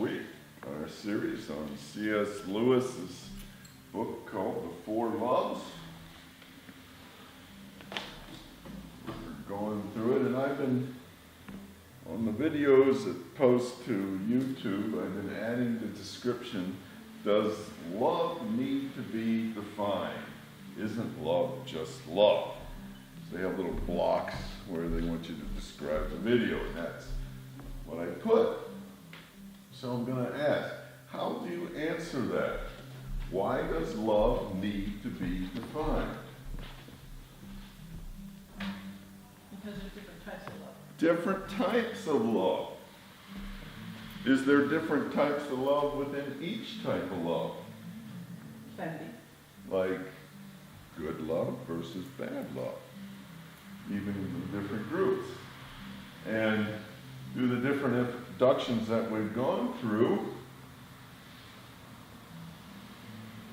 week on our series on C.S. Lewis's book called The Four Loves. We're going through it, and I've been, on the videos that post to YouTube, I've been adding the description, does love need to be defined? Isn't love just love? So they have little blocks where they want you to describe the video, and that's what I put. So I'm going to ask, how do you answer that? Why does love need to be defined? Because there's different types of love. Different types of love. Is there different types of love within each type of love? Can be. Like good love versus bad love. Even in the different groups. And through the different introductions that we've gone through,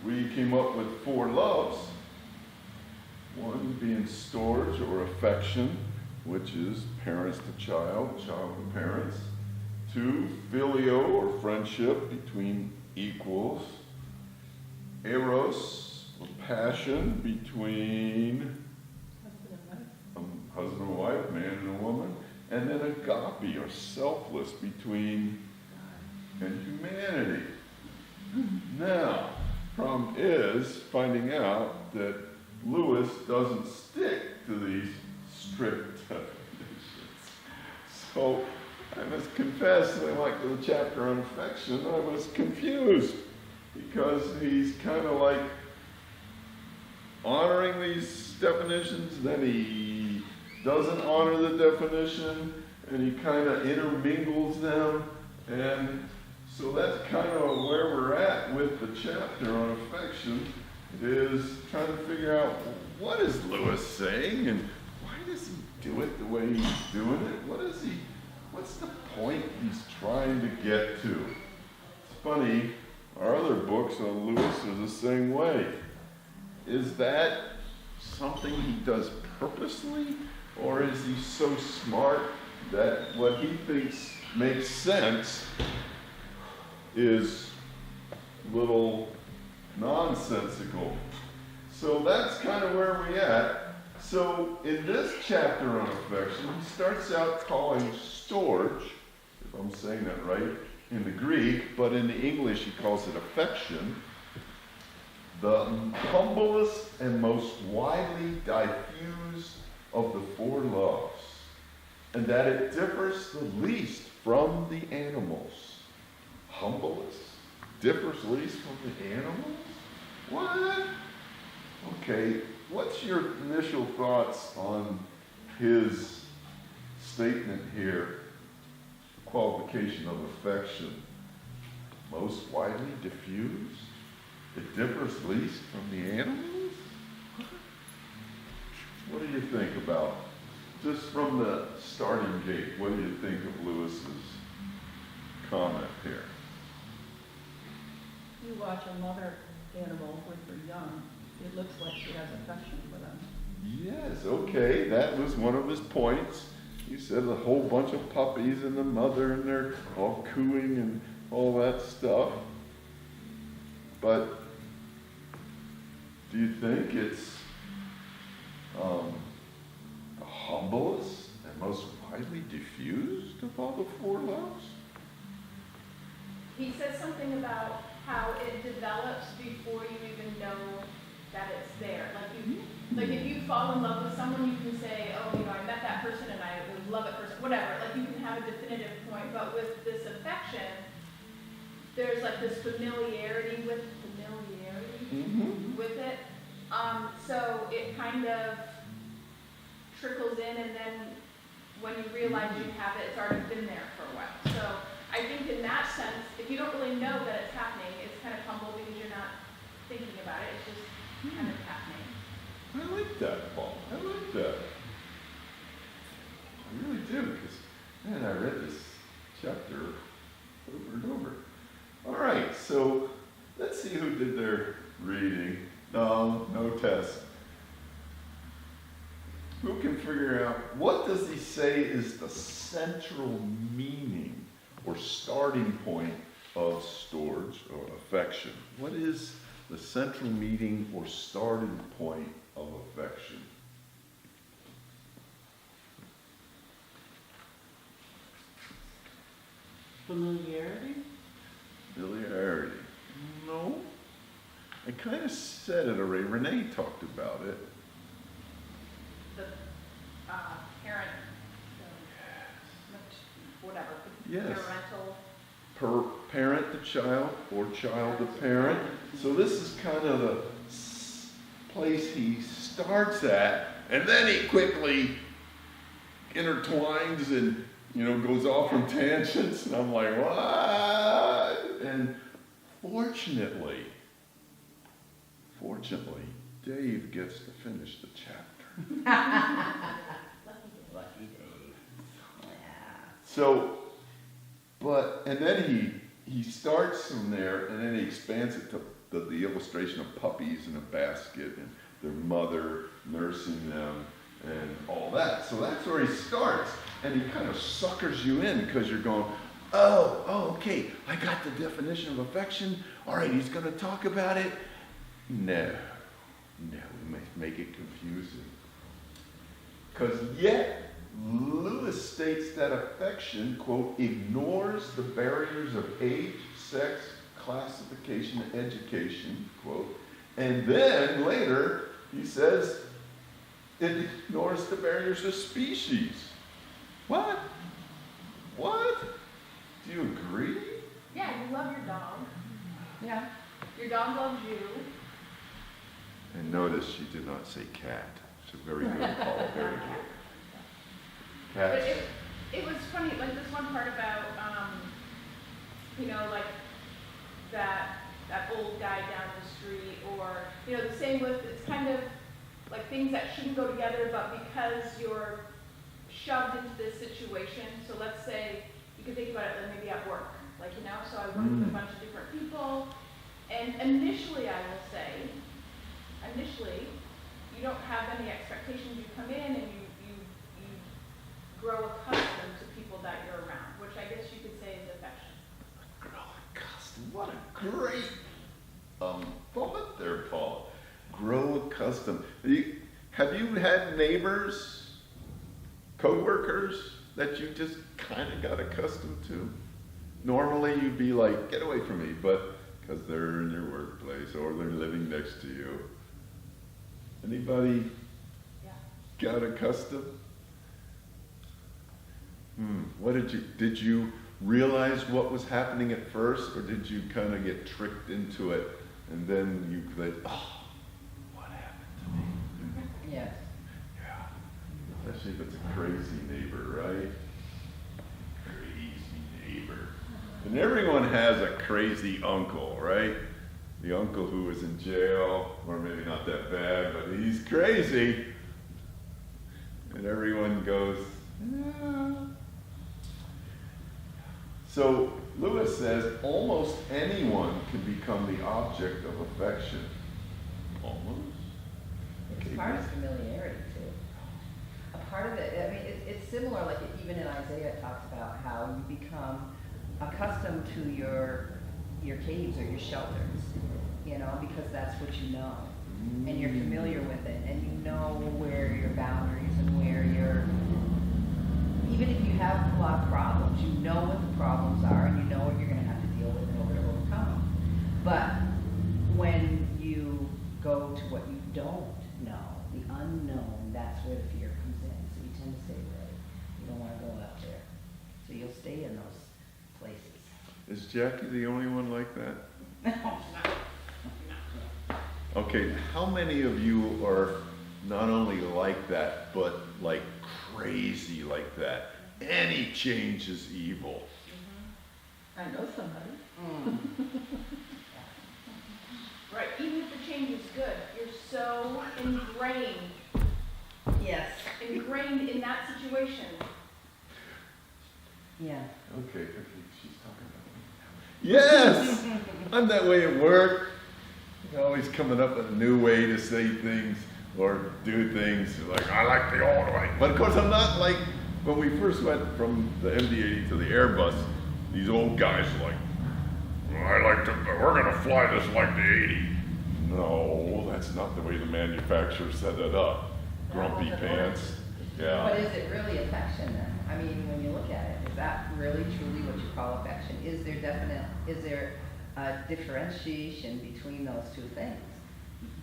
we came up with four loves. One being storge or affection, which is parents to child, child to parents. Two, phileo or friendship between equals. Eros or passion between husband and wife, man and a woman. And then agape or selfless between and humanity. Now, problem is finding out that Lewis doesn't stick to these strict definitions. So I must confess that like the chapter on affection, I was confused because he's kind of like honoring these definitions, then he doesn't honor the definition, and he kind of intermingles them, and so that's kind of where we're at with the chapter on affection, is trying to figure out what is Lewis saying, and why does he do it the way he's doing it? What's the point he's trying to get to? It's funny, our other books on Lewis are the same way. Is that something he does purposely? Or is he so smart that what he thinks makes sense is a little nonsensical? So that's kind of where we're at. So in this chapter on affection, he starts out calling storge, if I'm saying that right, in the Greek, but in the English he calls it affection, the humblest and most widely diffused of the four loves, and that it differs the least from the animals. Humblest differs least from the animals? What? Okay, what's your initial thoughts on his statement here? Qualification of affection. Most widely diffused? It differs least from the animals? What do you think about, just from the starting gate, what do you think of Lewis's comment here? You watch a mother animal when they're young, it looks like she has affection for them. Yes, okay, that was one of his points. He said a whole bunch of puppies and the mother and they're all cooing and all that stuff. But do you think it's the humblest and most widely diffused of all the four loves? He says something about how it develops before you even know that it's there. Like if you fall in love with someone, you can say, oh, I met that person and I would love it for whatever. Like you can have a definitive point, but with this affection, there's like this familiarity with it. So it kind of trickles in, and then when you realize you have it, it's already been there for a while. So I think in that sense, if you don't really know that it's happening, it's kind of humble because you're not thinking about it. It's just kind of happening. I like that, Paul. I like that. I really do, because, man, I read this chapter over and over. All right, so let's see who did their reading. No test. Who can figure out, what does he say is the central meaning or starting point of storage or affection? What is the central meeting or starting point of affection? Familiarity? Familiarity. No. I kind of said it already. Renee talked about it. The parent, whatever, Yes. parental. Parent to child or child to parent. So this is kind of the place he starts at, and then he quickly intertwines and, you know, goes off on tangents, and I'm like, what? And fortunately, Dave gets to finish the chapter. So, and then he starts from there, and then he expands it to the illustration of puppies in a basket and their mother nursing them and all that. So that's where he starts, and he kind of suckers you in because you're going, oh, okay, I got the definition of affection. All right, he's going to talk about it. No, we make it confusing. Because yet, Lewis states that affection, quote, ignores the barriers of age, sex, classification, and education, quote. And then later, he says, it ignores the barriers of species. What? Do you agree? Yeah, you love your dog. Yeah. Your dog loves you. And notice she did not say cat. It's a very good call, very good. But Cats. it was funny, like this one part about, you know, like that old guy down the street, or, you know, the same with, it's kind of like things that shouldn't go together, but because you're shoved into this situation, so let's say, you could think about it like maybe at work, like, you know, so I work with a bunch of different people, and initially, I will say, you don't have any expectations. You come in and you grow accustomed to people that you're around, which I guess you could say is affection. Grow accustomed. What a great thought there, Paul. Grow accustomed. Have you had neighbors, co-workers that you just kind of got accustomed to? Normally you'd be like, get away from me, but because they're in your workplace or they're living next to you. Anybody Yeah. got accustomed? What did you realize what was happening at first, or did you kind of get tricked into it and then you said, oh, what happened to me? Yes. Yeah. Especially if it's a crazy neighbor, right? Crazy neighbor. And everyone has a crazy uncle, right? The uncle who was in jail, or maybe not that bad, but he's crazy. And everyone goes, yeah. So Lewis says almost anyone can become the object of affection. Almost. It's part of familiarity too. A part of it, I mean, it's similar, like even in Isaiah it talks about how you become accustomed to your caves or your shelters, you know, because that's what you know. And you're familiar with it, and you know where your boundaries and where your, even if you have a lot of problems, you know what the problems are, and you know what you're going to have to deal with in order to overcome them. But when you go to what you don't know, the unknown, that's where the fear comes in. So you tend to stay away. You don't want to go out there. So you'll stay in those places. Is Jackie the only one like that? No. Okay, how many of you are not only like that, but like crazy like that? Any change is evil. I know somebody. Right, even if the change is good, you're so ingrained Yes. in that situation. Yeah. Okay, she's talking about me. Yes! I'm that way at work. Always coming up with a new way to say things or do things. Like, I like the old way. But of course, I'm not like when we first went from the MD-80 to the Airbus, these old guys were like, we're gonna fly this like the 80. No, that's not the way the manufacturer set it up. Grumpy pants. But Yeah. is it really affection then? I mean, when you look at it, is that really truly what you call affection? Is there a differentiation between those two things?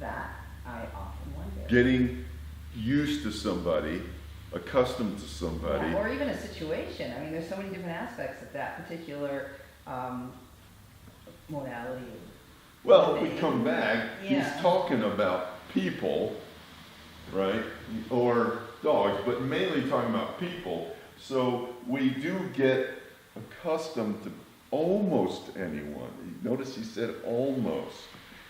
That I often wonder. Getting used to somebody, accustomed to somebody. Yeah, or even a situation. I mean, there's so many different aspects of that particular modality. Well, if we come back, he's Yeah. talking about people, right? Or dogs, but mainly talking about people. So we do get accustomed to almost anyone. Notice he said almost.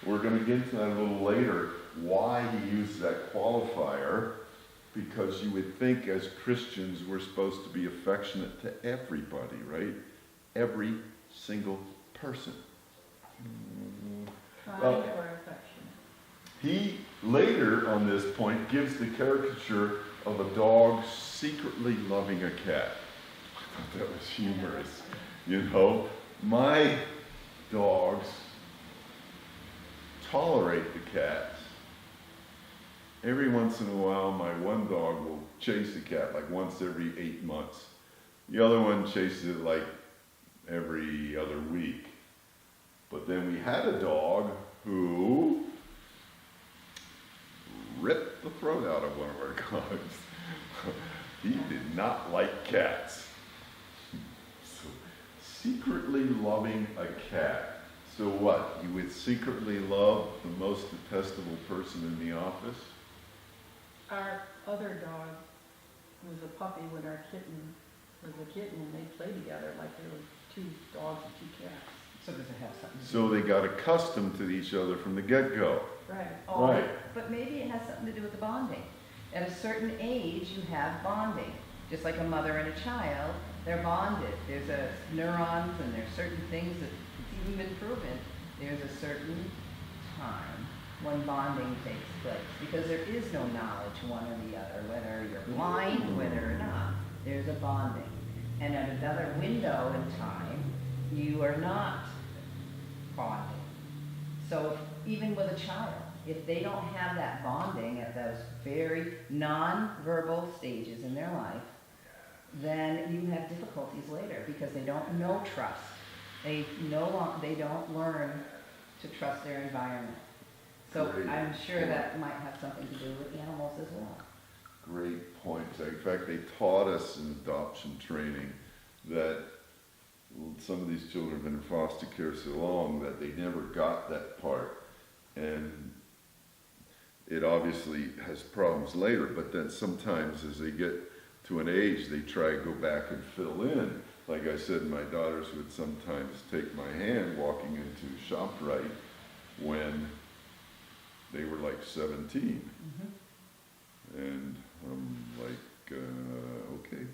We're going to get into that a little later, why he uses that qualifier, because you would think as Christians we're supposed to be affectionate to everybody, right? Every single person. Kind Well, or affectionate. He later on this point gives the caricature of a dog secretly loving a cat. I thought that was humorous. You know, my dogs tolerate the cats. Every once in a while, my one dog will chase a cat like once every 8 months. The other one chases it like every other week. But then we had a dog who ripped the throat out of one of our dogs. He did not like cats. So, secretly loving a cat. So what? You would secretly love the most detestable person in the office? Our other dog was a puppy when our kitten was a kitten, and they played together like they were two dogs and two cats. So does it have something to do? So they got accustomed to each other from the get-go. Right. Oh, Right. But maybe it has something to do with the bonding. At a certain age, you have bonding. Just like a mother and a child, they're bonded. There's neurons and there's certain things that it's even been proven. There's a certain time when bonding takes place because there is no knowledge one or the other, whether you're blind, whether or not. There's a bonding. And at another window in time, you are not bonding. So even with a child, if they don't have that bonding at those very non-verbal stages in their life, then you have difficulties later because they don't know trust. They don't learn to trust their environment. So Great. I'm sure that might have something to do with animals as well. Great point. In fact, they taught us in adoption training that some of these children have been in foster care so long that they never got that part. And it obviously has problems later, but then sometimes as they get to an age, they try to go back and fill in. Like I said, my daughters would sometimes take my hand walking into ShopRite when they were like 17. Mm-hmm. And I'm like, okay.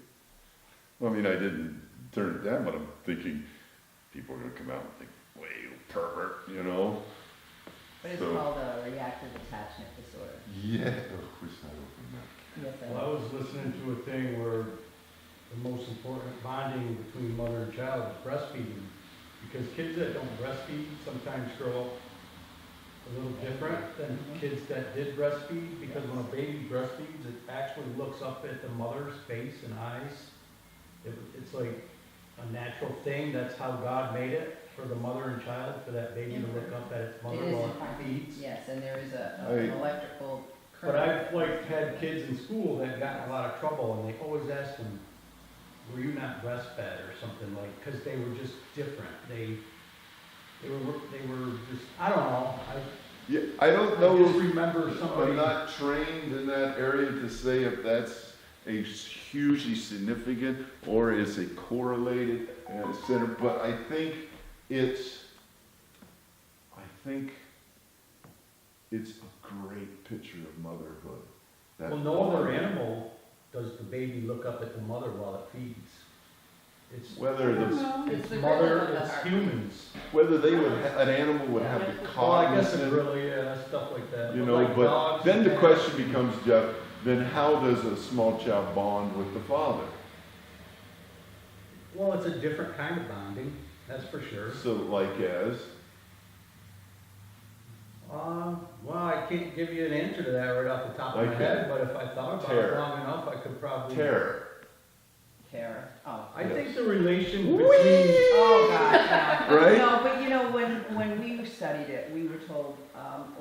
I mean, I didn't turn it down, but I'm thinking people are going to come out and think, well, you pervert, you know? But it's So- called a reactive attachment disorder. Yeah. Oh, who's that open now? Yes, I Well, I was listening to a thing where the most important bonding between mother and child is breastfeeding. Because kids that don't breastfeed sometimes grow up a little different than kids that did breastfeed. Because when a baby breastfeeds, it actually looks up at the mother's face and eyes. It's like a natural thing. That's how God made it for the mother and child, for that baby to look up at its mother It is while in it fact- feeds. Yes, and there is I- an electrical But current. I've like had kids in school that got in a lot of trouble, and they always asked them, "Were you not breastfed or something like?" Because they were just different. They were just I don't know. Yeah, I don't I know just if remember somebody. I'm not trained in that area to say if that's a hugely significant or is it correlated center, but I think it's a great picture of motherhood. That Well, no other animal does the baby look up at the mother while it feeds. It's whether the it's the mother, rhythm of the it's heart. humans. whether they would an animal would have the Well, I guess it cognizant, really stuff like that. you But know, like but dogs then and the cats- question becomes, Jeff, then how does a small child bond with the father? Well, it's a different kind of bonding. that's for sure. So like as, Well, I can't give you an answer to that right off the top of my Okay. head, but if I thought about Terror. it long enough, I could probably. terror. Terror. Oh. I think the relation Whee! between, Oh, God, yeah. Right? No, but you know, when we studied it, we were told,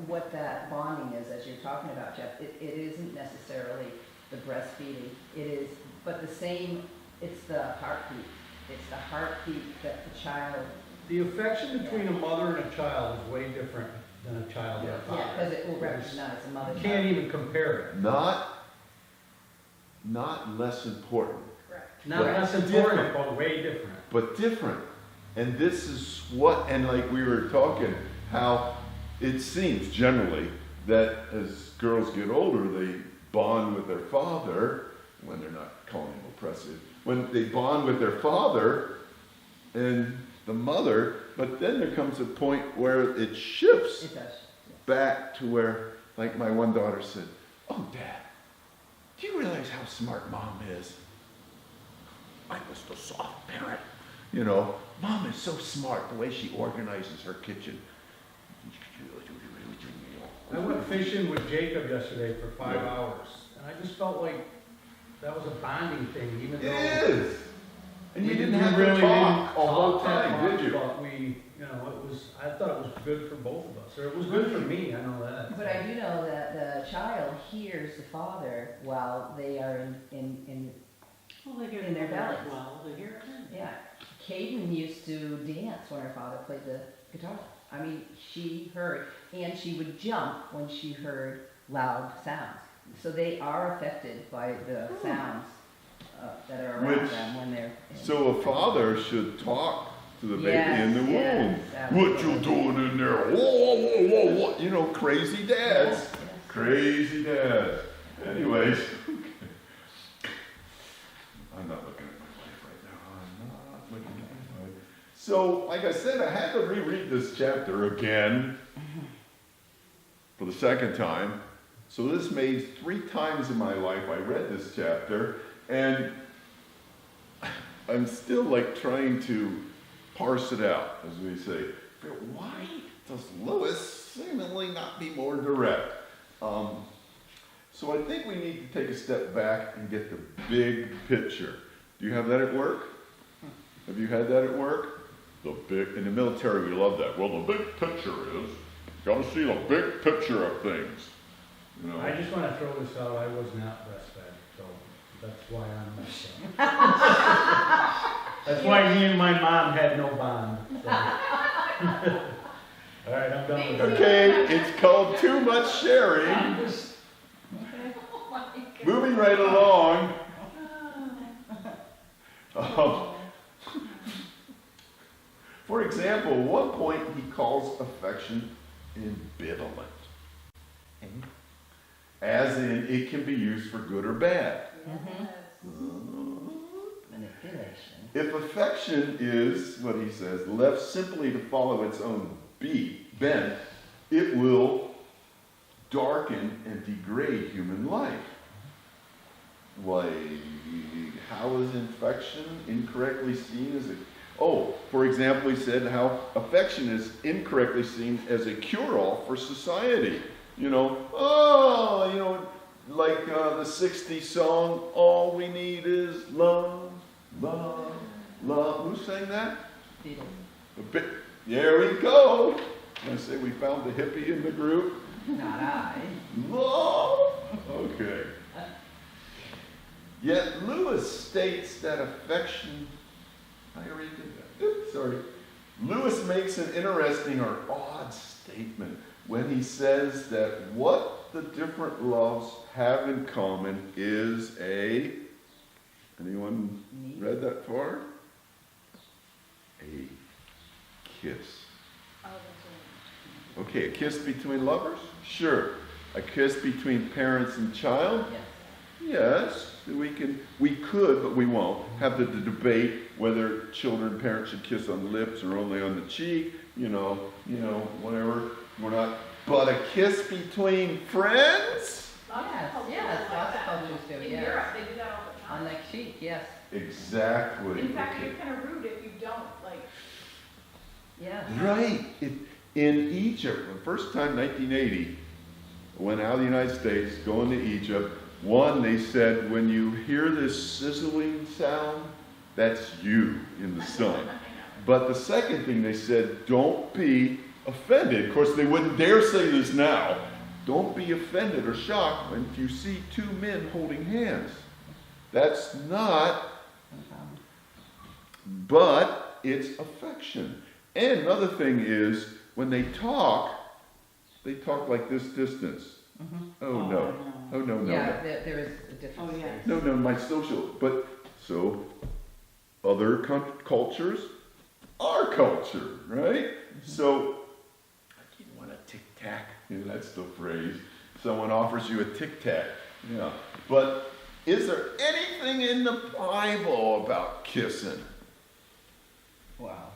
what that bonding is, as you're talking about, Jeff. It isn't necessarily the breastfeeding. It is, but the same, it's the heartbeat. It's the heartbeat that the child, the affection between a mother and a child is way different than a child and a father. yeah, because it will recognize the mother. You can't even compare it. Not less important, Correct. Not Right. less important, but way different. but different. And this is what, and like we were talking, how it seems generally that as girls get older, they bond with their father, when they're not calling him oppressive, when they bond with their father and the mother, but then there comes a point where it shifts It does. back to where, like my one daughter said, "Oh, Dad, do you realize how smart Mom is? I was the soft parent. You know, Mom is so smart, the way she organizes her kitchen." I went fishing with Jacob yesterday for 5 Yeah. hours, and I just felt like that was a bonding thing, even It though. is. And you we didn't have to really talk didn't all the talk that time, much, did you? But we, it was, I thought it was good for both of us, or it was good for me, I know that. But I do know that the child hears the father while they are in Well, they get In their it bellies. well, they hear it. yeah. Caden used to dance when her father played the guitar. I mean, she heard, and she would jump when she heard loud sounds. So they are affected by the sounds that are around Which- them when they're. So a father should talk to the baby in the womb. Yes, What you absolutely. doing in there? Whoa, whoa, whoa, whoa. You know, crazy dads. Yes, yes. Crazy dads. Anyways. I'm not looking at my wife right now. I'm not looking at my wife. So, like I said, I had to reread this chapter again for the second time. So this made 3 times in my life I read this chapter, and I'm still like trying to parse it out, as we say. Why does Lewis seemingly not be more direct? So I think we need to take a step back and get the big picture. Do you have that at work? Have you had that at work? In the military, we love that. Well, the big picture is, gotta see the big picture of things. You know? I just wanna throw this out, I was not breastfed, so that's why I'm messed up. That's why me and my mom had no bond, so. All right, I'm done with that. Okay, it's called too much sharing. I'm just- Moving right along. For example, at one point he calls affection ambivalent. As in, it can be used for good or bad. Manipulation. If affection is, what he says, left simply to follow its own bent, it will darken and degrade human life. Like, how is infection incorrectly seen as a... Oh, for example, he said how affection is incorrectly seen as a cure-all for society. Like the 60s song, all we need is love, love, love. Who sang that? Beatles. There we go. I say we found the hippie in the group. Not I. Love. Okay. Yet Lewis states that affection. I already did that. Oops, sorry. Lewis makes an interesting or odd statement when he says that what the different loves have in common is a. Anyone read that far? A kiss. Oh, that's right. Okay, a kiss between lovers? Sure. A kiss between parents and child? Yes. Yes. We could, but we won't, have the debate whether children and parents should kiss on the lips or only on the cheek, whatever. We're not. But a kiss between friends? Lots of Yes, cultures yes, like lots of that. cultures do, In yes. Europe, they do that all the On time. the cheek, yes. Exactly. In fact, Okay. you're kind of rude if you don't, like, Yeah. Right. In Egypt, the first time, 1980, went out of the United States, going to Egypt. One, they said, when you hear this sizzling sound, that's you in the sun. But the second thing they said, don't be offended. Of course, they wouldn't dare say this now. Don't be offended or shocked when you see two men holding hands. That's not, but it's affection. And another thing is, when they talk like this distance. Oh no. Oh no, no, Yeah, no. there is a difference. Oh, yeah. No, no, my social. But, so, other cultures, our culture, right? So, you want a tic-tac? Yeah, that's the phrase. Someone offers you a tic-tac. Yeah. But is there anything in the Bible about kissing? Wow.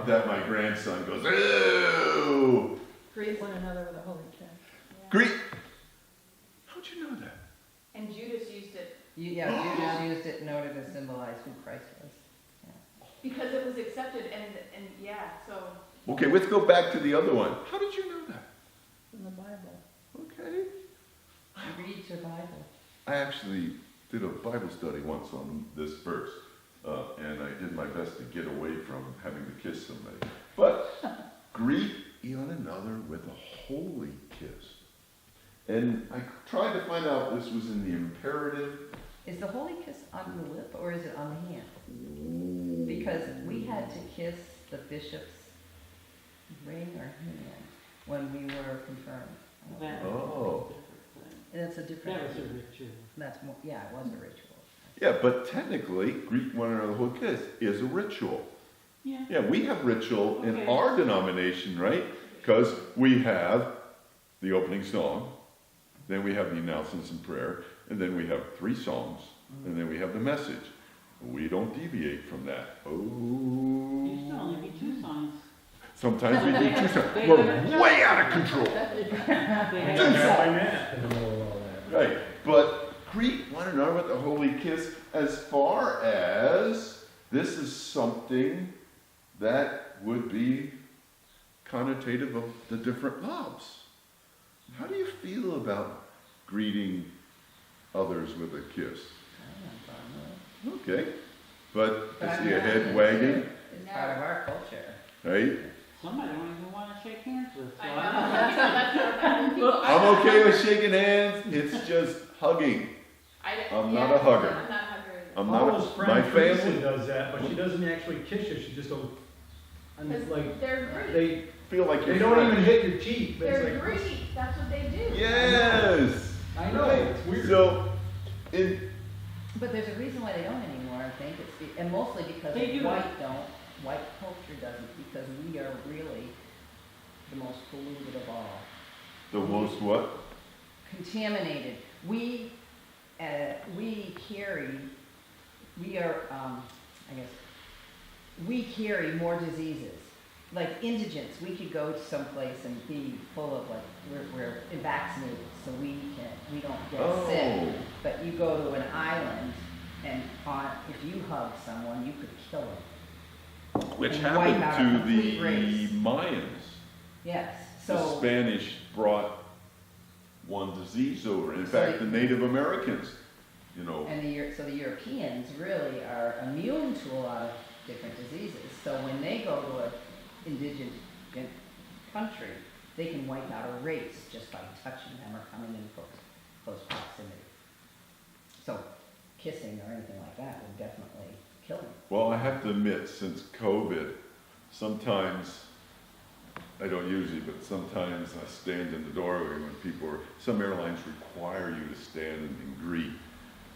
That my grandson goes, ew! Greet one another with a holy kiss. Greet. How'd you know that? And Judas used it Yeah, Judas used it in order to symbolize who Christ was. because it was accepted and yeah, so. Okay, let's go back to the other one. How did you know that? In the Bible. Okay. Read your Bible. I actually did a Bible study once on this verse, and I did my best to get away from having to kiss somebody. But greet one another with a holy kiss. And I tried to find out this was in the imperative. Is the holy kiss on the lip or is it on the hand? Because we had to kiss the bishop's ring or hand when we were confirmed. Oh. That's a different. That was a ritual. That's more, yeah, it was a ritual. Yeah, but technically, greet one another with a holy kiss is a ritual. Yeah. Yeah, we have ritual in Okay. our denomination, right? Because we have the opening song, then we have the announcements and prayer, and then we have 3 songs, and then we have the message. We don't deviate from that. Oh. Used to only be 2 songs. Sometimes we do 2 songs. We're way out of control. They And had then Rabbi Matt in the middle of all that. Right, but greet one another with a holy kiss as far as this is something that would be connotative of the different loves. How do you feel about greeting others with a kiss? Okay, but I see a head wagging, It's part of our culture. right? Some I don't even want to shake hands with. So I I know, that's what I'm okay with shaking hands, it's just hugging. I'm not a hugger. I'm not a hugger. I'm Paula's not my friend Teresa family. does that, but she doesn't actually kiss you, she just goes, and Because like, they're great. they, Feel like you're they don't friends. even hit your cheek, but They're it's like. great, that's what they do. Yes! I know, it's weird. So, in, But there's a reason why they don't anymore, I think, and mostly because They do. white culture doesn't, because we are really the most polluted of all. the most what? Contaminated. We are, we carry more diseases. Like indigents, we could go to someplace and be full of we're vaccinated, so we don't get sick. But you go to an island and if you hug someone, you could kill them. Which And wipe out a happened to complete the race. Mayans. Yes, The so, Spanish brought one disease over. In So fact, they- the Native Americans, you know, so the Europeans really are immune to a lot of different diseases. So when they go to an indigenous country, they can wipe out a race just by touching them or coming in close proximity. So kissing or anything like that would definitely kill them. well, I have to admit, since COVID, sometimes, I don't usually, but sometimes I stand in the doorway when some airlines require you to stand and greet.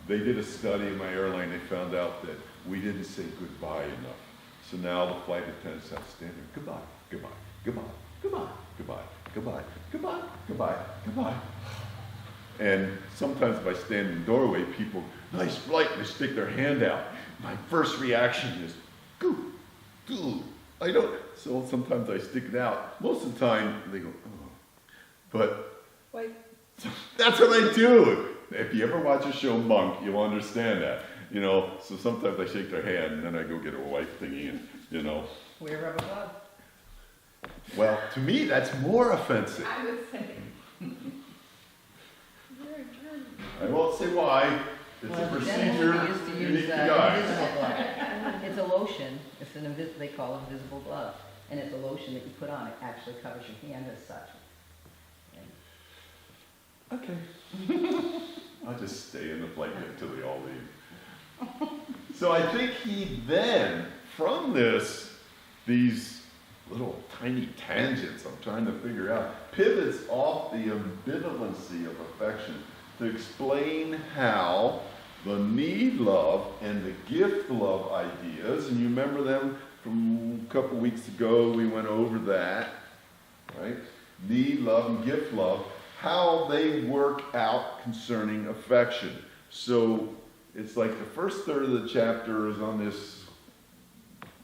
They did a study in my airline, they found out that we didn't say goodbye enough. So now the flight attendants have to stand there, goodbye, goodbye, goodbye, goodbye, goodbye, goodbye, goodbye, goodbye, goodbye. And sometimes if I stand in the doorway, people, nice flight, they stick their hand out. My first reaction is, goo, goo. I don't, so sometimes I stick it out. Most of the time, they go, oh. But Wait, that's what I do. If you ever watch a show Monk, you'll understand that. You know, so sometimes I shake their hand and then I go get a wife thingy and, you know. Wear rubber gloves. Well, to me, that's more offensive. I would say. I won't say why. It's a Well, procedure then we used to unique use to guys. invisible glove. It's a lotion, it's they call it invisible glove, and it's a lotion that you put on, it actually covers your hand as such. And Okay. I'll just stay in the blanket until they all leave. So I think he then, from this, these little tiny tangents I'm trying to figure out, pivots off the ambivalency of affection to explain how the need love and the gift love ideas, and you remember them from a couple weeks ago, we went over that, right? Need love and gift love, how they work out concerning affection. So it's like the first third of the chapter is on this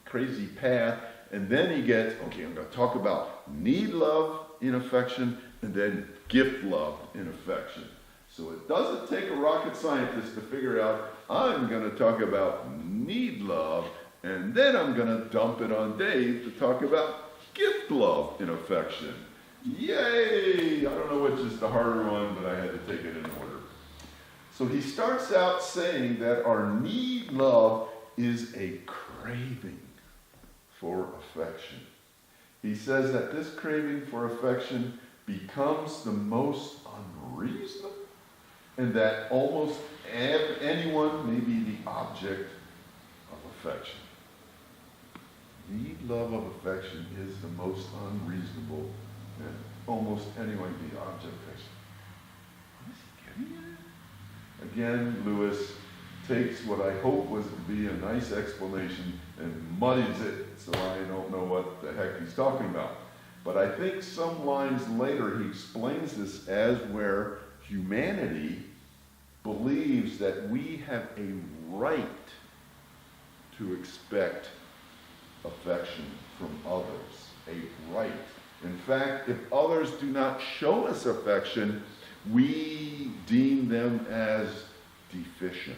crazy path, and then he gets, okay, I'm going to talk about need love in affection and then gift love in affection. So it doesn't take a rocket scientist to figure out, I'm going to talk about need love, and then I'm going to dump it on Dave to talk about gift love in affection. Yay! I don't know which is the harder one, but I had to take it in order. So he starts out saying that our need love is a craving for affection. He says that this craving for affection becomes the most unreasonable, and that almost anyone may be the object of affection. Need love of affection is the most unreasonable, and almost anyone be the object of affection. What is he getting at? Again, Lewis takes what I hope was to be a nice explanation and muddies it so I don't know what the heck he's talking about. But I think some lines later he explains this as where humanity believes that we have a right to expect affection from others. A right. In fact, if others do not show us affection, we deem them as deficient.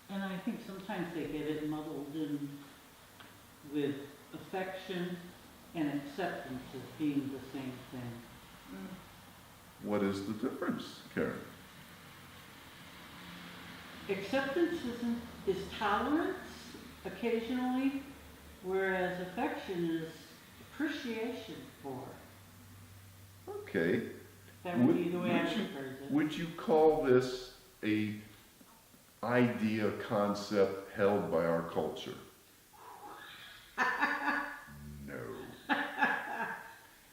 And I think sometimes they get it muddled in with affection and acceptance as being the same thing. What is the difference, Karen? Acceptance is tolerance occasionally, whereas affection is appreciation for. Okay. That would be the way I would phrase it. Would you call this a idea, concept held by our culture? No.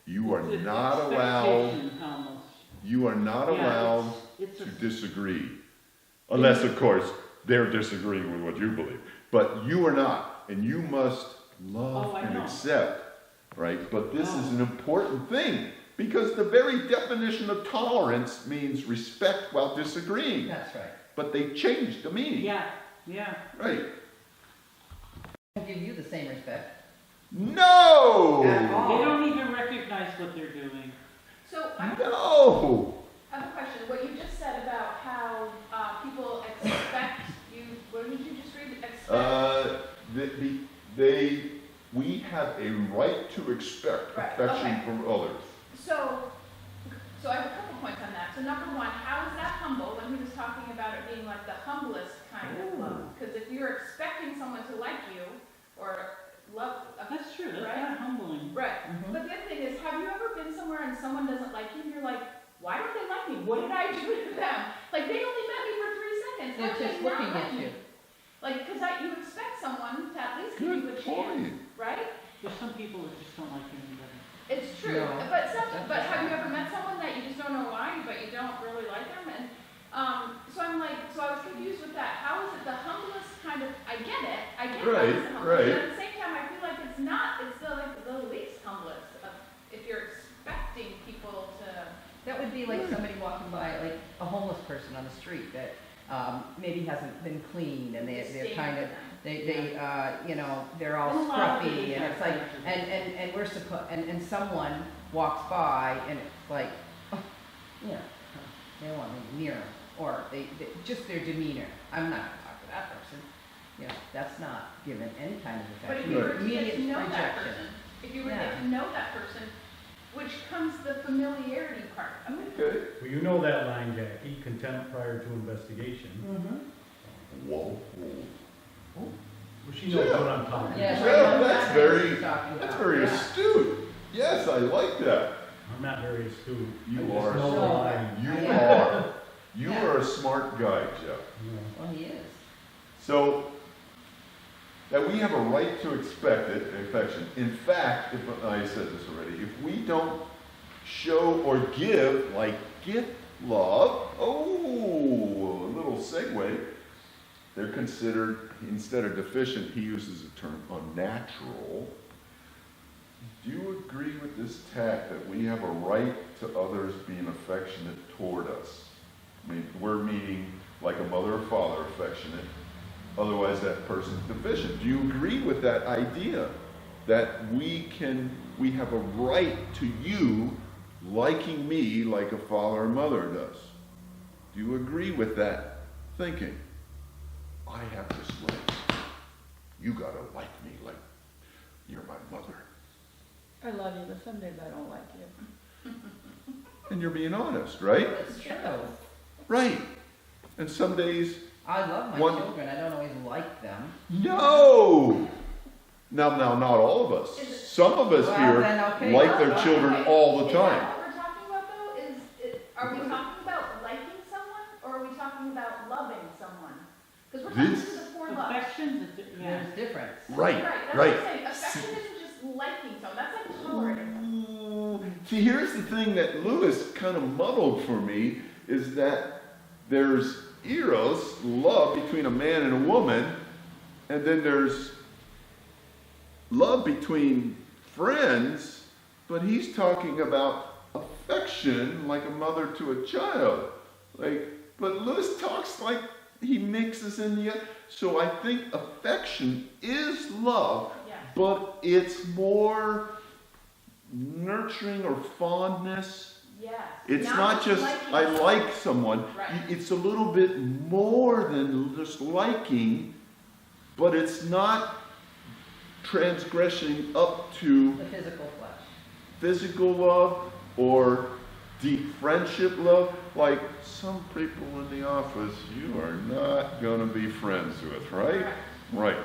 You are It's an not allowed. expectation almost. You are not allowed It's to a, disagree, unless, of course, they're disagreeing with what you believe. But you are not, and you must love Oh, I and know. accept, right? But this is Oh. an important thing, because the very definition of tolerance means respect while disagreeing. That's right. But they changed the meaning. yeah. Right. I'll give you the same respect. No! At all. They don't even recognize what they're doing. So I No! have a question. What you just said about how people expect you, what did you just read? We have a right to expect Right, affection okay. from others. So I have a couple points on that. So number one, how is that humble when he was talking about it being like the humblest kind of love? Because if you're expecting someone to like you or love, That's true, that's Right. not humbling. right. Mhm. But the other thing is, have you ever been somewhere and someone doesn't like you and you're like, why don't they like me? What did I do to them? Like they only met me for 3 seconds. How They're could they just not looking like at me? you. Like, because you expect someone to at least give you a Good chance, point. right? There's some people that just don't like anybody. It's true, No, but have you ever met someone that you just don't know why, but you don't really like them? And so I'm like, so I was confused with that. How is it the humblest kind of? I get it, how it's the Right, humblest, right. but at the same time, I feel like it's not. It's the least humblest if you're expecting people to. That would be like somebody walking by, like a homeless person on the street that maybe hasn't been cleaned and they're stay kind of, with them. they're all There's a lot of scruffy and it's like, people and we're and someone walks by and it's like, oh, you know, they don't want me near them, or they just their demeanor. I'm not gonna talk to that person. You know, that's not given any kind of But if affection. you were to get Immediate to know that rejection. person, if you were to Yeah. get to know that person, which comes the familiarity part of it. Okay. Well, you know that line, Jackie, contempt prior to investigation. Mm-hmm. Whoa. Well, she knows what I'm talking about. Yes, I Yeah, know that's exactly what very- you're talking That's about. very Yeah. astute. Yes, I like that. I'm not very astute. You I just are. know the So- line. You Yeah. are. You Yeah. are a smart guy, Jeff. You know. Well, he is. So, that we have a right to expect it, affection. In fact, if I said this already, if we don't show or give, like gift love, oh, a little segue, they're considered, instead of deficient, he uses the term unnatural. Do you agree with this tact that we have a right to others being affectionate toward us? I mean, we're meaning like a mother or father affectionate, otherwise that person's deficient. Do you agree with that idea? That we have a right to you liking me like a father or mother does? Do you agree with that thinking? I have this right. You gotta like me like you're my mother. I love you, but some days I don't like you. And you're being honest, right? It's true. Right. And some days, I love my One- children. I don't always like them. no! Now, not all of us. Is it- Some of us Well, here then, okay, like well, their okay. children all the Is time. that what we're talking about though? Are we talking about liking someone, or are we talking about loving someone? Because we're talking This- to the four loves. Affections, yeah. There's difference. Right, That's right. what I'm saying. Affection isn't just liking someone, that's like tolerating them. See, here's the thing that Lewis kind of muddled for me, is that there's eros, love between a man and a woman, and then there's love between friends, but he's talking about affection like a mother to a child. But Lewis talks like he mixes in the, so I think affection is love, Yes. but it's more nurturing or fondness. Yes. It's not just, liking I someone. like someone. Right. It's a little bit more than just liking, but it's not transgressing up to The physical flesh. physical love or deep friendship love. Like some people in the office you are not going to be friends with, right? Correct. Right.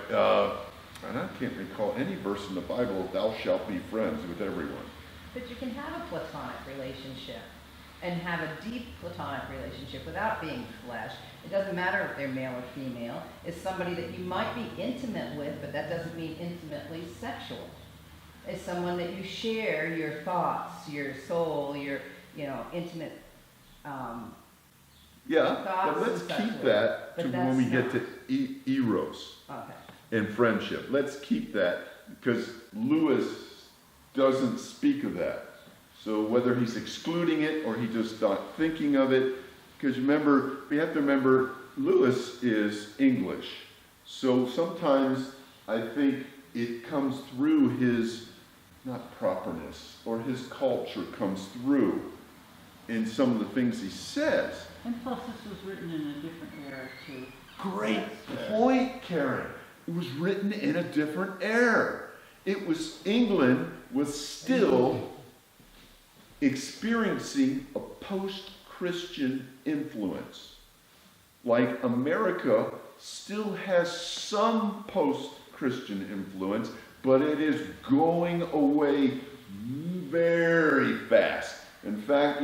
And I can't recall any verse in the Bible, thou shalt be friends with everyone. But you can have a platonic relationship and have a deep platonic relationship without being flesh. It doesn't matter if they're male or female. It's somebody that you might be intimate with, but that doesn't mean intimately sexual. It's someone that you share your thoughts, your soul, your, intimate, Yeah, Thoughts but let's and keep such. that But to that's when we get not- to eros okay. and friendship. Let's keep that because Lewis doesn't speak of that. So whether he's excluding it or he just not thinking of it, because remember, we have to remember Lewis is English. So sometimes I think it comes through his, not properness, or his culture comes through in some of the things he says. And plus, this was written in a different era too. Great point, Karen. It was written in a different era. It was, England was still experiencing a post-Christian influence. Like America still has some post-Christian influence, but it is going away very fast. In fact,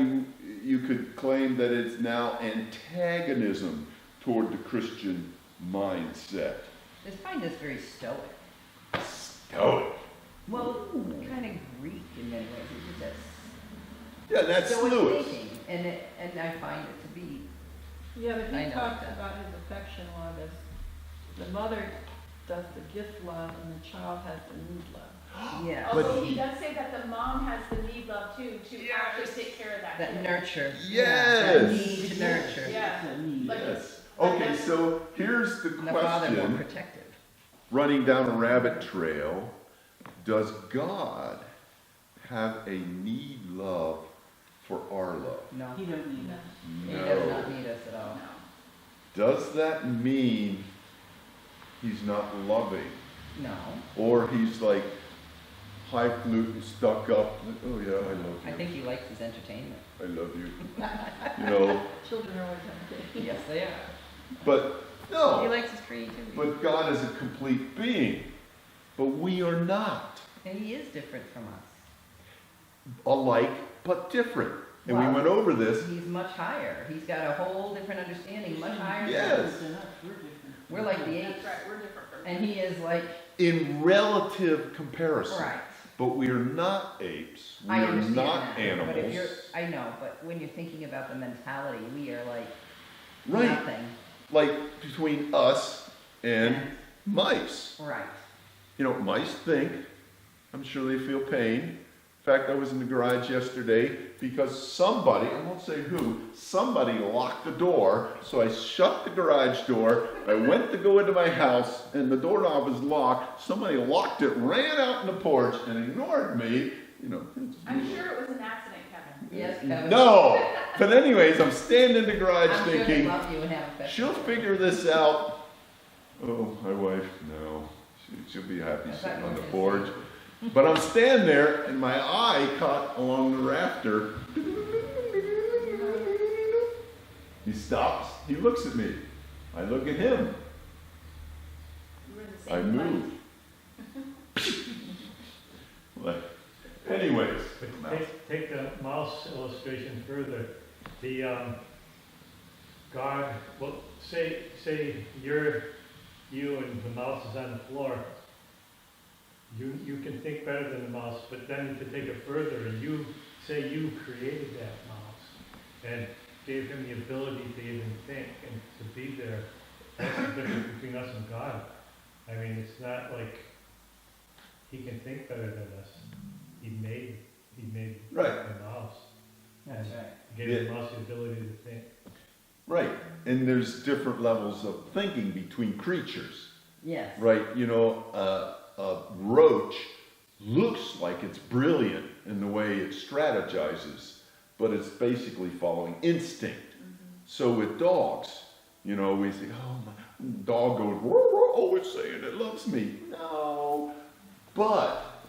you could claim that it's now antagonism toward the Christian mindset. I find this very stoic. Stoic. Well, kind of Greek in many ways. It's just Yeah, that's stoic Lewis. thinking, and I find it to be. Yeah, but I he know talks that. about his affection love as the mother does the gift love and the child has the need love. Yeah. Although he does say that the mom has the need love too, to Yes. actually take care of that That kid. nurture. Yes. That need to nurture. Yeah. It's a need. Like Yes. Okay, so here's the And the father more question, protective. running down a rabbit trail. Does God have a need love for our love? No. He don't need No. us. He does not need us at all. No. Does that mean he's not loving. No, Or he's like highfalutin, stuck up, like, oh yeah, I love I you. think he likes his entertainment. I love you. You know, Children are always having Yes, they are. but He no, likes his creativity. but God is a complete being. But we are not. And he is different from us. Alike, but different. And we Well, went over this. He's much higher. He's got a whole different understanding, much higher. Yes. Than us, we're different. We're like the apes. That's right, we're different from. And he is like, In relative comparison. right. But we are not apes. We I are understand not that. But if you're, animals. I know, but when you're thinking about the mentality, we are like Right. nothing. Like between us and mice. Right. You know, mice think. I'm sure they feel pain. In fact, I was in the garage yesterday because somebody, I won't say who, somebody locked the door. So I shut the garage door. I went to go into my house and the doorknob was locked. Somebody locked it, ran out in the porch and ignored me. You know. I'm sure it was an accident, Kevin. Yes, Kevin. No! But anyways, I'm standing in the garage I'm sure they thinking, love you and have affection. she'll figure this out. Oh, my wife, no. She'll be happy That's sitting not on the what porch. you're But I'm standing there and my eye caught along the rafter. He stops. He looks at me. I look at him. You were in the I same place. move. Like, anyways. But take the mouse illustration further. The, God, well, say you and the mouse is on the floor. You can think better than the mouse, but then to take it further, and you say you created that mouse and gave him the ability to even think and to be there. That's the difference between us and God. I mean, it's not like he can think better than us. He made Right. the mouse. That's right. Gave the mouse the ability to think. Right. And there's different levels of thinking between creatures. Yes. Right, you know, a roach looks like it's brilliant in the way it strategizes, but it's basically following instinct. So with dogs, you know, we think, oh, my dog goes, roar, roar, oh, it's saying it loves me. No, but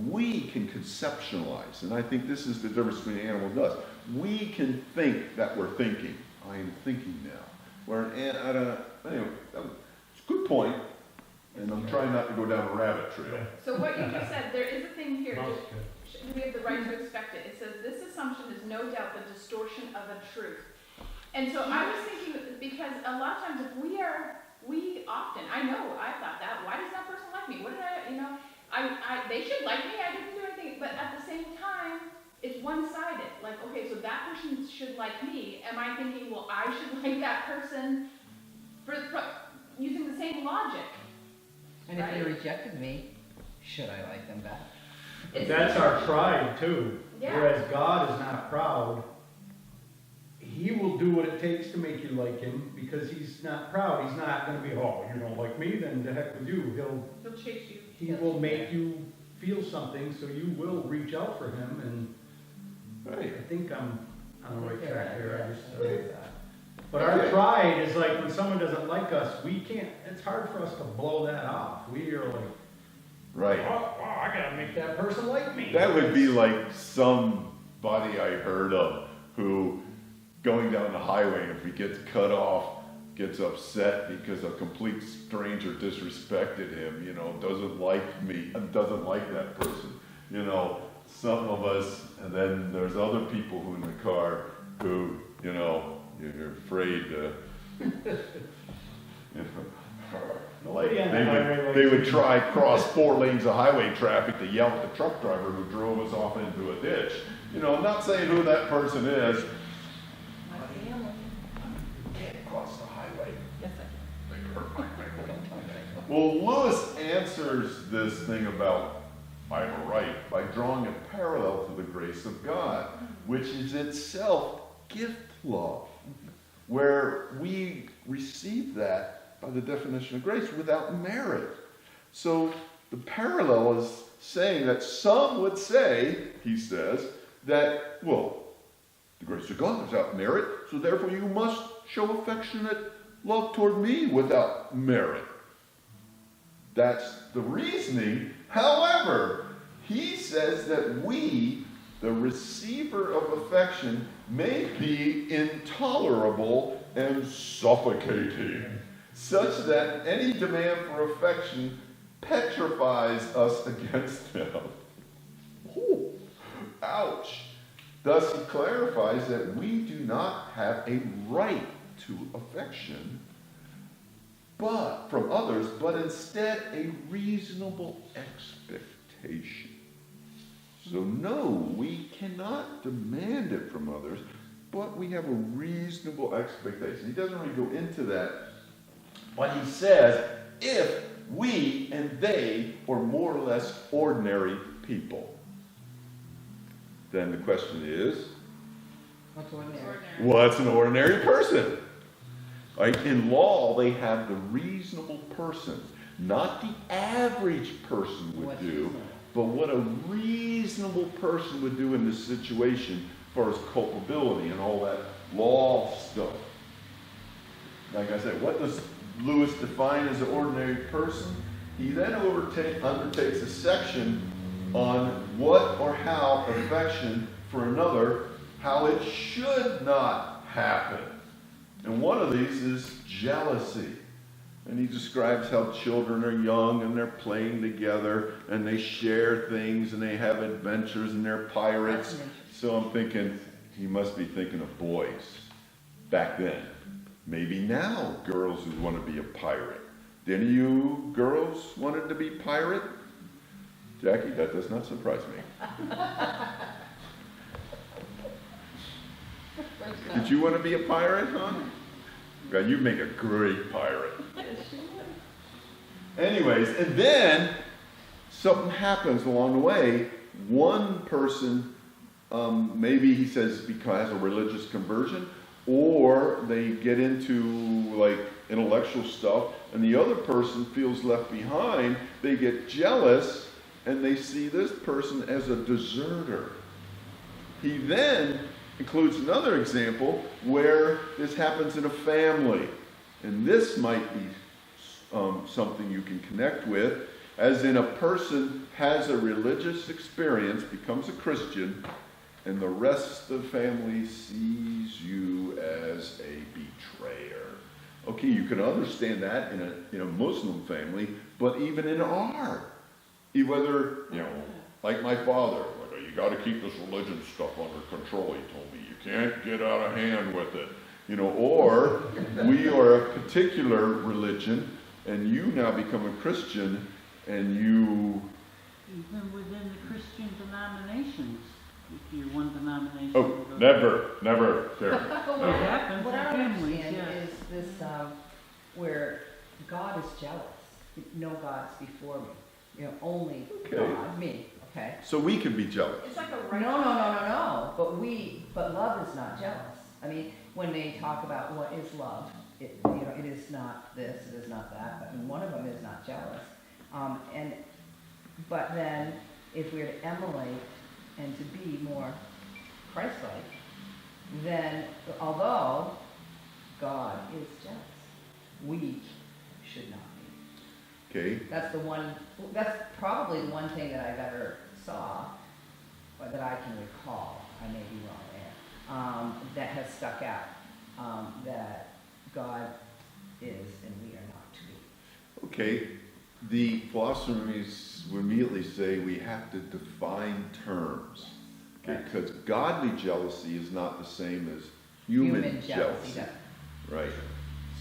we can conceptualize, and I think this is the difference between an animal and us. We can think that we're thinking. I am thinking now. Where anyway, it's a good point. And I'm trying not to go down a rabbit trail. So what you just said, there is a thing here, Mouse just- we have the right to expect it. It says, this assumption is no doubt the distortion of a truth. And so I was thinking, because a lot of times if we often, I know, I thought that, why does that person like me? What did I, you know, they should like me, I didn't do anything, but at the same time, it's one-sided. Like, okay, so that person should like me. Am I thinking, well, I should like that person for using the same logic? And if they rejected me, should I like them back? But that's our pride too. Yeah. Whereas God is not proud. He will do what it takes to make you like him because he's not proud. He's not going to be, oh, you don't like me, then the heck with you. He'll chase you. He will make you feel something so you will reach out for him. And Right. I think I'm on the right track here. I just, Yes. but our pride is like when someone doesn't like us, we can't, it's hard for us to blow that off. We are like, Right. oh, wow, I gotta make that person like me. That would be like somebody I heard of who, going down the highway, and if he gets cut off, gets upset because a complete stranger disrespected him, you know, doesn't like me, doesn't like that person. You know, some of us, and then there's other people who in the car who, you know, you're afraid to, you know, like Nobody on the highway they likes would me. try cross 4 lanes of highway traffic to yell at the truck driver who drove us off into a ditch. You know, I'm not saying who that person is. My family. You can't cross the highway. Yes, I Well, Lewis answers this thing about I am right by drawing a parallel to the grace of God, which is itself gift love, where we receive that by the definition of grace without merit. So the parallel is saying that some would say, he says, that, well, the grace of God is without merit, so therefore you must show affectionate love toward me without merit. That's the reasoning. However, he says that we, the receiver of affection, may be intolerable and suffocating, such that any demand for affection petrifies us against them. Ooh, ouch. Thus, he clarifies that we do not have a right to affection from others, but instead a reasonable expectation. So no, we cannot demand it from others, but we have a reasonable expectation. He doesn't really go into that, but he says, if we and they are more or less ordinary people, then the question is, What's ordinary? what's an ordinary person? Right? In law, they have the reasonable person, not the average person would What's do, reasonable? but what a reasonable person would do in this situation as far as culpability and all that law stuff. Like I said, what does Lewis define as an ordinary person? He then undertakes a section on what or how affection for another, how it should not happen. And one of these is jealousy. And he describes how children are young and they're playing together and they share things and they have adventures and they're pirates. So I'm thinking, he must be thinking of boys back then. Maybe now girls who want to be a pirate. Did any of you girls wanted to be pirate? Jackie, that does not surprise me. Did you want to be a pirate, hon? God, you'd make a great pirate. Anyways, and then something happens along the way. One person, maybe he says because has a religious conversion, or they get into like intellectual stuff, and the other person feels left behind. They get jealous, and they see this person as a deserter. He then includes another example where this happens in a family. And this might be something you can connect with, as in a person has a religious experience, becomes a Christian, and the rest of the family sees you as a betrayer. Okay, you can understand that in a Muslim family, but even in our, whether, like my father, you got to keep this religion stuff under control, he told me. You can't get out of hand with it. Or we are a particular religion, and you now become a Christian, and you... Even within the Christian denominations, if you're one denomination. Oh, never, Karen. It happens What in I don't families, understand yeah. is this, where God is jealous. No gods before me. Only Okay. God, me, okay? So we can be jealous. It's like a No, right. no. But love is not jealous. I mean, when they talk about what is love, it is not this, it is not that, but one of them is not jealous. But then, if we're to emulate and to be more Christ-like, then although God is jealous, we should not be. Okay? That's probably the one thing that I've ever saw, or that I can recall, I may be wrong there, that has stuck out, that God is and we are not to be. Okay. The philosophers would immediately say we have to define terms. Okay? Because godly jealousy is not the same as human jealousy. does. Right.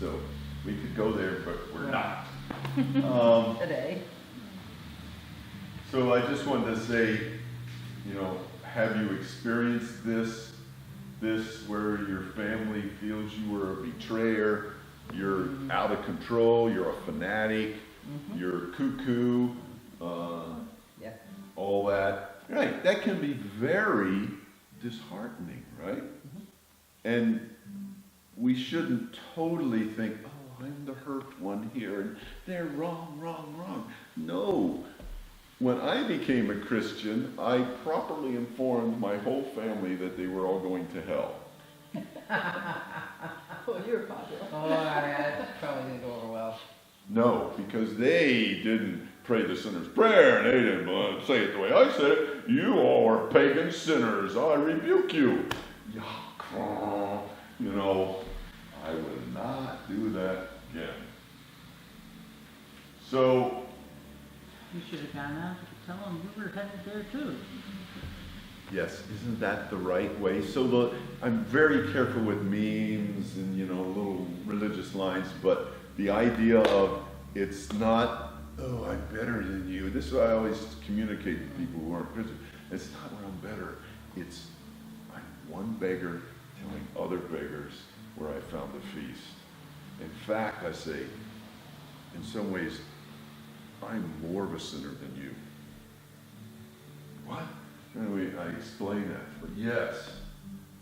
So we could go there, but we're not. Today. So I just wanted to say, have you experienced this where your family feels you were a betrayer, you're out of control, you're a fanatic, you're cuckoo, Yeah. all that. Right, that can be very disheartening, right? And we shouldn't totally think, oh, I'm the hurt one here, and they're wrong. No. When I became a Christian, I properly informed my whole family that they were all going to hell. Oh, you're popular. Oh, that probably didn't go over well. No, because they didn't pray the sinner's prayer, and they didn't say it the way I said it. You all are pagan sinners. I rebuke you. You know, I would not do that again. So, You should have gone out to tell them you were headed there too. yes, isn't that the right way? So I'm very careful with memes and, you know, little religious lines, but the idea of it's not, oh, I'm better than you. This is what I always communicate to people who aren't Christian. It's not where I'm better. It's I'm one beggar telling other beggars where I found the feast. In fact, I say, in some ways, I'm more of a sinner than you. What? Anyway, I explain that. But yes,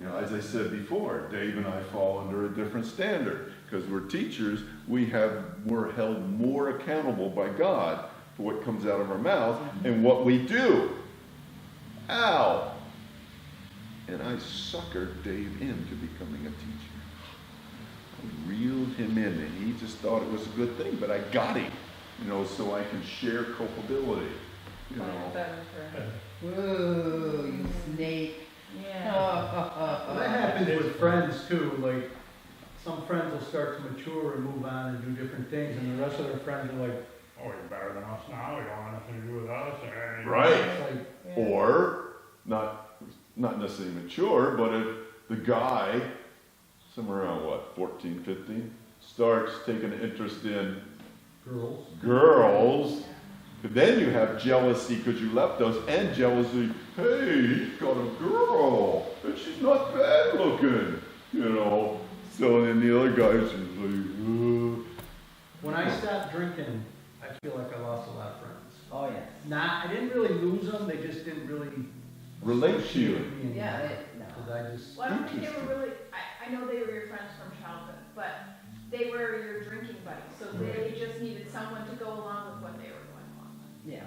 you know, as I said before, Dave and I fall under a different standard. Because we're teachers, we're held more accountable by God for what comes out of our mouth and what we do. Ow! And I suckered Dave into becoming a teacher. I reeled him in, and he just thought it was a good thing, but I got him, you know, so I can share culpability, you know. Whoa, you snake. Yeah. That happens with friends too, like, some friends will start to mature and move on and do different things, and the rest of their friends are like, oh, you're better than us now, you don't want nothing to do with us. Right. It's like, Yeah. Or, not necessarily mature, but if the guy, somewhere around 14, 15, starts taking an interest in girls, then you have jealousy because you left us, and jealousy, hey, he's got a girl, and she's not bad looking, you know. So then the other guys are like, when I stopped drinking, I feel like I lost a lot of friends. Oh, yes. I didn't really lose them, they just didn't really relate to you. with me anymore. Yeah, no. Because I just, Well, I don't think they were really, I know they were your friends from childhood, but they were your drinking buddies, so they just needed someone to go along with what they were going along with. Yeah.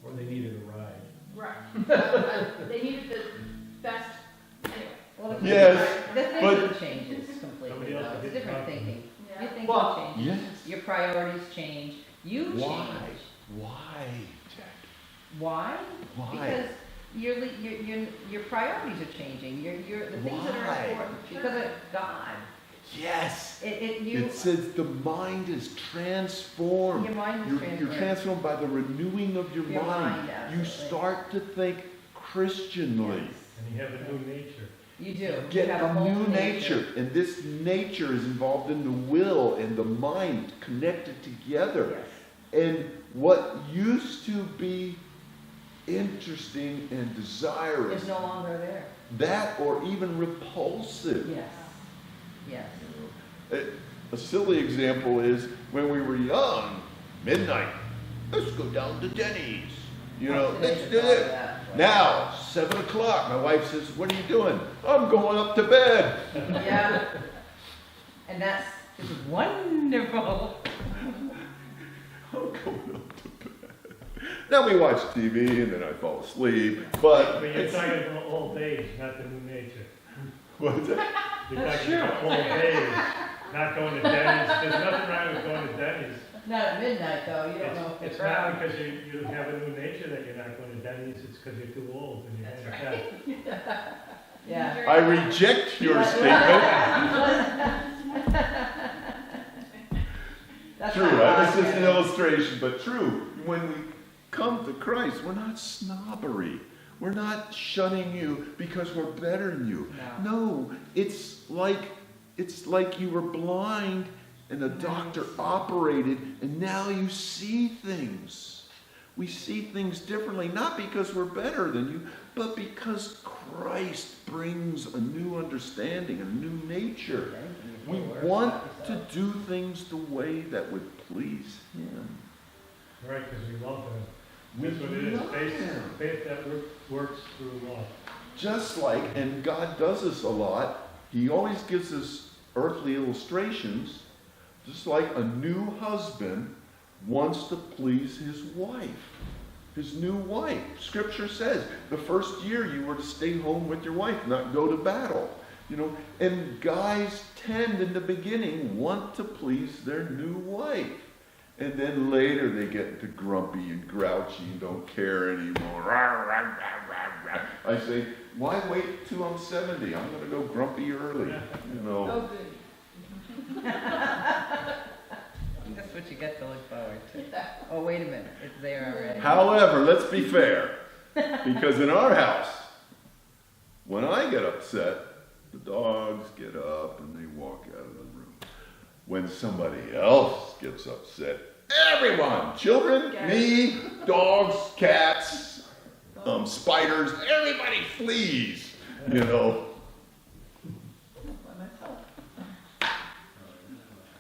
or they needed a ride. Right. They needed the best, anyway. Well, Yes, the but- thinking changes completely, Somebody else though. will It's get different drunk. thinking. Yeah. Your thinking Well, changes. Yes. Your priorities change. You Why? change. Why, Jack? Why? Why? Because your priorities are changing. The things that Why? are important because of God. Yes. You It says the mind is transformed. your mind is You're transformed. transformed by the renewing of your Your mind, You absolutely. start to think Christianly. Yes. And you have a new nature. You do. Get you have a whole new nature. And this nature is involved in the will and the mind connected together. Yes. And what used to be interesting and desirous, It's no longer there. that or even repulsive. Yes. Yes. A silly example is when we were young, midnight, let's go down to Denny's. You know, Today's let's do about it. that. Now, 7 o'clock, my wife says, what are you doing? I'm going up to bed. Yeah. And that's just wonderful. I'm going up to bed. Now we watch TV and then I fall asleep, but But you're talking about old age, not the new nature. what's that? You're That's talking about old age, not going to Denny's. There's nothing wrong with going to Denny's. Not at midnight, though. You don't know if It's it's not around. because you have a new nature that you're not going to Denny's, it's because you're too old and you're That's handicapped. Yeah. I reject your statement. That's True, not right? wrong, It's just an yeah. illustration, but true. When we come to Christ, we're not snobbery. We're not shunning you because we're better than you. No, it's like you were blind and the doctor operated and now you see things. We see things differently, not because we're better than you, but because Christ brings a new understanding, a new nature. We want to do things the way that would please Him. Right, because we love Him. We That's what it is, love Him. faith that works through love. Just like, and God does this a lot, He always gives us earthly illustrations, just like a new husband wants to please his wife, his new wife. Scripture says the first year you were to stay home with your wife, not go to battle. You know, and guys tend in the beginning want to please their new wife. And then later they get into grumpy and grouchy and don't care anymore. Rah, rah, rah, rah, rah. I say, why wait till I'm 70? I'm gonna go grumpy early, you know. Oh, good. That's what you get to look forward to. Oh, wait a minute, it's there already. However, let's be fair, because in our house, when I get upset, the dogs get up and they walk out of the room. When somebody else gets upset, everyone, children, me, dogs, cats, spiders, everybody flees, you know. By myself.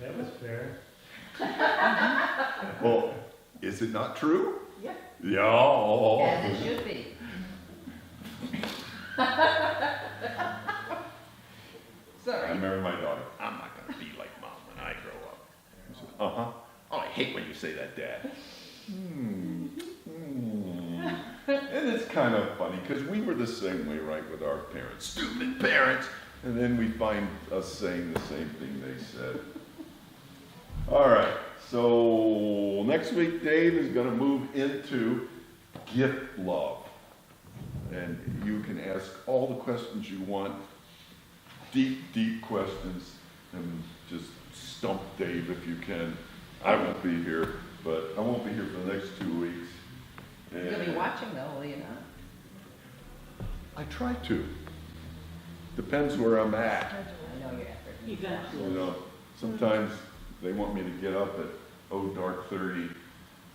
That was fair. Well, is it not true? Yeah. Yeah. As it should be. I Sorry. married my daughter. I'm not gonna be like mom when I grow up. I said, uh-huh. Oh, I hate when you say that, Dad. And it's kind of funny, because we were the same way, right, with our parents. Stupid parents! And then we find us saying the same thing they said. All right, so next week Dave is gonna move into gift love. And you can ask all the questions you want, deep, deep questions, and just stump Dave if you can. I won't be here, but I won't be here for the next 2 weeks. You'll be And watching though, will you not? I try to. Depends where I'm at. I know your effort. Eventually. You know, sometimes they want me to get up at dark 30, and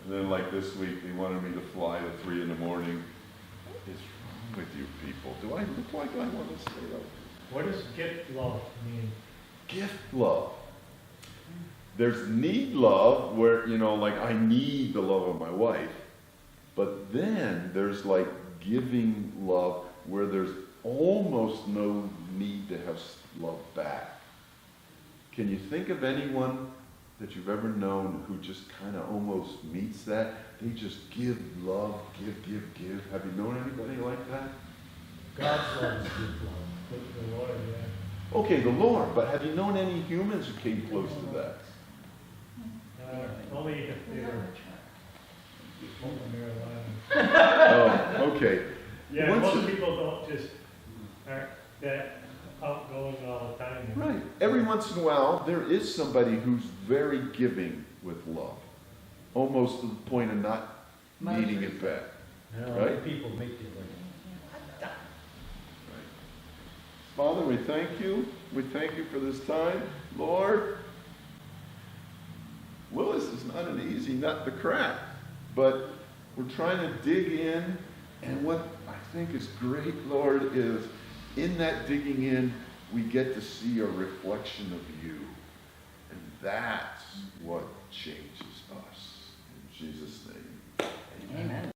then like this week, they wanted me to fly at 3 in the morning. What is wrong with you people? Do I look like I want to stay up? What does gift love mean? Gift love. There's need love where, you know, like I need the love of my wife. But then there's like giving love where there's almost no need to have love back. Can you think of anyone that you've ever known who just kind of almost meets that? They just give love, give. Have you known anybody like that? God's love is gift love. The Lord, yeah. Okay, the Lord, but have you known any humans who came close to that? Only if they're smoking marijuana. Oh, okay. Yeah, Once most you- people don't just, aren't that outgoing all the time. Right. Every once in a while, there is somebody who's very giving with love, almost to the point of not needing it back. Right. People make you like. Father, we thank you. We thank you for this time. Lord, Willis is not an easy nut to crack, but we're trying to dig in, and what I think is great, Lord, is in that digging in, we get to see a reflection of you. And that's what changes us. In Jesus' name. Amen.